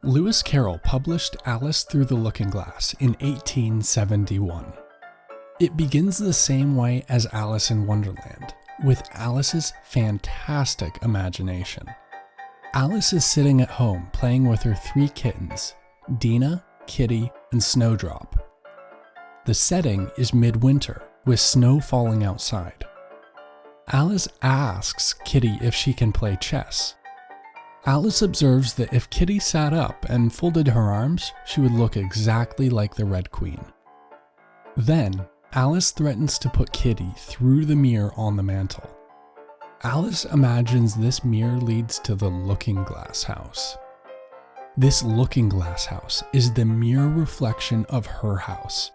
Lewis Carroll published Alice Through the Looking Glass in 1871. It begins the same way as Alice in Wonderland, with Alice's fantastic imagination. Alice is sitting at home playing with her 3 kittens, Dinah, Kitty, and Snowdrop. The setting is midwinter, with snow falling outside. Alice asks Kitty if she can play chess. Alice observes that if Kitty sat up and folded her arms, she would look exactly like the Red Queen. Then, Alice threatens to put Kitty through the mirror on the mantle. Alice imagines this mirror leads to the Looking Glass house. This Looking Glass house is the mirror reflection of her house.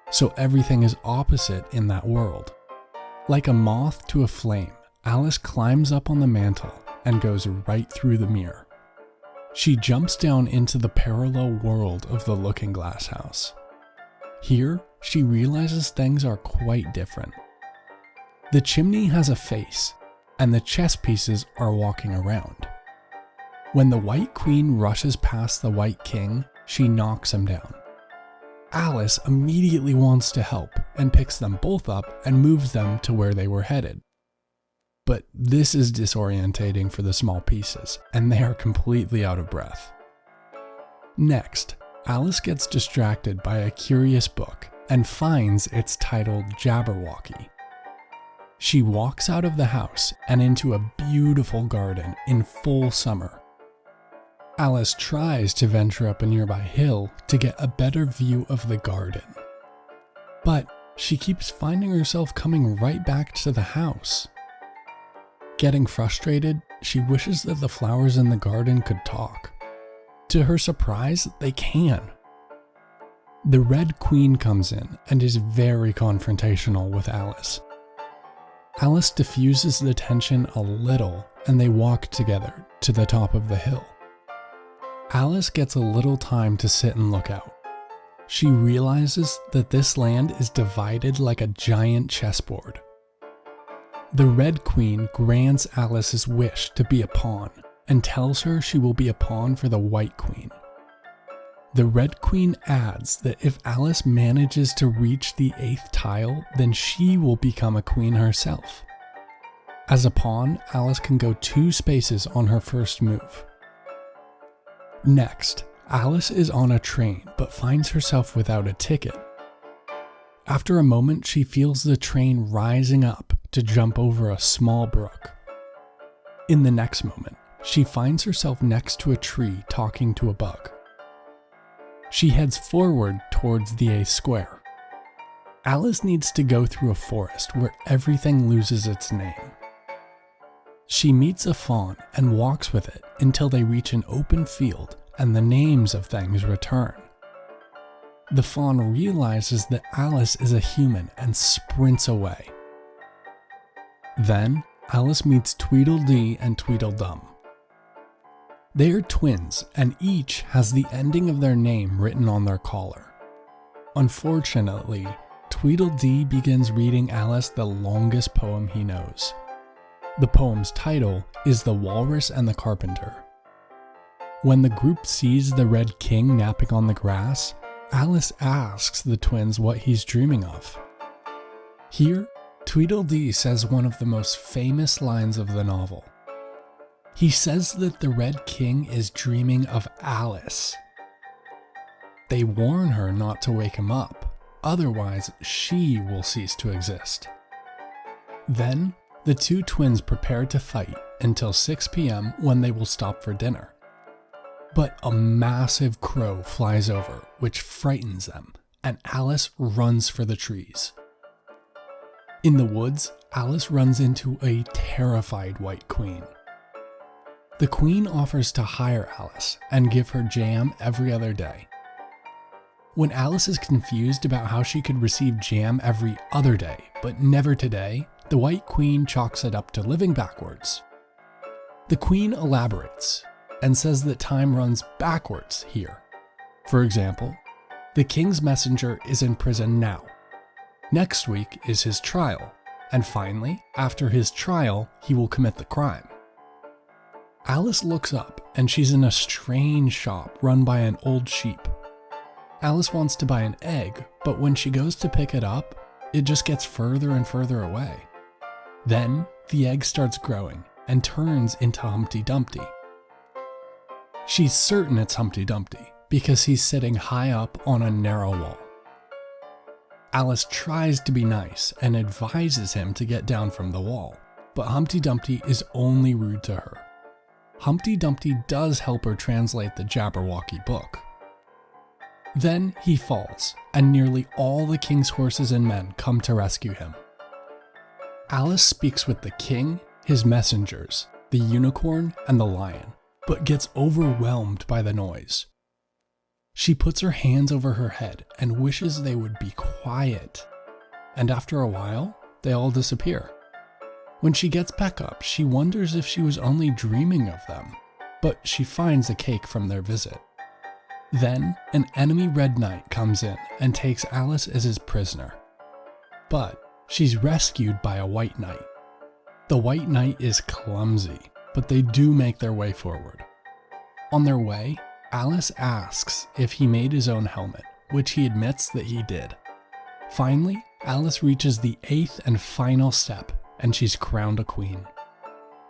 So everything is opposite in that world. Like a moth to a flame, Alice climbs up on the mantle and goes right through the mirror. She jumps down into the parallel world of the Looking Glass house. Here, she realizes things are quite different. The chimney has a face, and the chess pieces are walking around. When the White Queen rushes past the White King, she knocks him down. Alice immediately wants to help and picks them both up and moves them to where they were headed. But this is disorientating for the small pieces, and they are completely out of breath. Next, Alice gets distracted by a curious book and finds it's titled Jabberwocky. She walks out of the house and into a beautiful garden in full summer. Alice tries to venture up a nearby hill to get a better view of the garden. But she keeps finding herself coming right back to the house. Getting frustrated, she wishes that the flowers in the garden could talk. To her surprise, they can. The Red Queen comes in and is very confrontational with Alice. Alice diffuses the tension a little and they walk together to the top of the hill. Alice gets a little time to sit and look out. She realizes that this land is divided like a giant chessboard. The Red Queen grants Alice's wish to be a pawn and tells her she will be a pawn for the White Queen. The Red Queen adds that if Alice manages to reach the 8th tile, then she will become a queen herself. As a pawn, Alice can go 2 spaces on her first move. Next, Alice is on a train but finds herself without a ticket. After a moment, she feels the train rising up to jump over a small brook. In the next moment, she finds herself next to a tree talking to a bug. She heads forward towards the 8th square. Alice needs to go through a forest where everything loses its name. She meets a fawn and walks with it until they reach an open field and the names of things return. The fawn realizes that Alice is a human and sprints away. Then, Alice meets Tweedledee and Tweedledum. They are twins, and each has the ending of their name written on their collar. Unfortunately, Tweedledee begins reading Alice the longest poem he knows. The poem's title is The Walrus and the Carpenter. When the group sees the Red King napping on the grass, Alice asks the twins what he's dreaming of. Here, Tweedledee says one of the most famous lines of the novel. He says that the Red King is dreaming of Alice. They warn her not to wake him up, otherwise she will cease to exist. Then, the 2 twins prepare to fight until 6 p.m. when they will stop for dinner. But a massive crow flies over, which frightens them, and Alice runs for the trees. In the woods, Alice runs into a terrified White Queen. The Queen offers to hire Alice and give her jam every other day. When Alice is confused about how she could receive jam every other day, but never today, the White Queen chalks it up to living backwards. The Queen elaborates and says that time runs backwards here. For example, the King's messenger is in prison now. Next week is his trial, and finally, after his trial, he will commit the crime. Alice looks up and she's in a strange shop run by an old sheep. Alice wants to buy an egg, but when she goes to pick it up, it just gets further and further away. Then the egg starts growing and turns into Humpty Dumpty. She's certain it's Humpty Dumpty because he's sitting high up on a narrow wall. Alice tries to be nice and advises him to get down from the wall, but Humpty Dumpty is only rude to her. Humpty Dumpty does help her translate the Jabberwocky book. Then he falls, and nearly all the king's horses and men come to rescue him. Alice speaks with the king, his messengers, the unicorn, and the lion, but gets overwhelmed by the noise. She puts her hands over her head and wishes they would be quiet, and after a while, they all disappear. When she gets back up, she wonders if she was only dreaming of them, but she finds a cake from their visit. Then, an enemy Red Knight comes in and takes Alice as his prisoner. But she's rescued by a White Knight. The White Knight is clumsy, but they do make their way forward. On their way, Alice asks if he made his own helmet, which he admits that he did. Finally, Alice reaches the 8th and final step, and she's crowned a queen.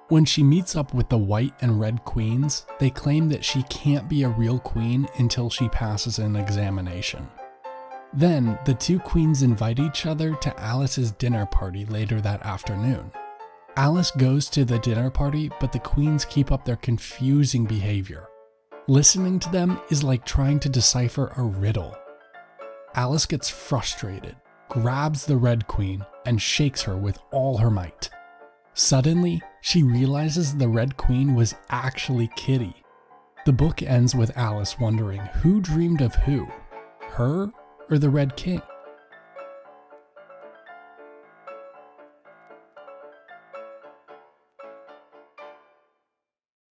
When she meets up with the white and red queens, they claim that she can't be a real queen until she passes an examination. Then, the two queens invite each other to Alice's dinner party later that afternoon. Alice goes to the dinner party, but the queens keep up their confusing behavior. Listening to them is like trying to decipher a riddle. Alice gets frustrated, grabs the red queen, and shakes her with all her might. Suddenly, she realizes the Red Queen was actually Kitty. The book ends with Alice wondering who dreamed of who, her or the Red King.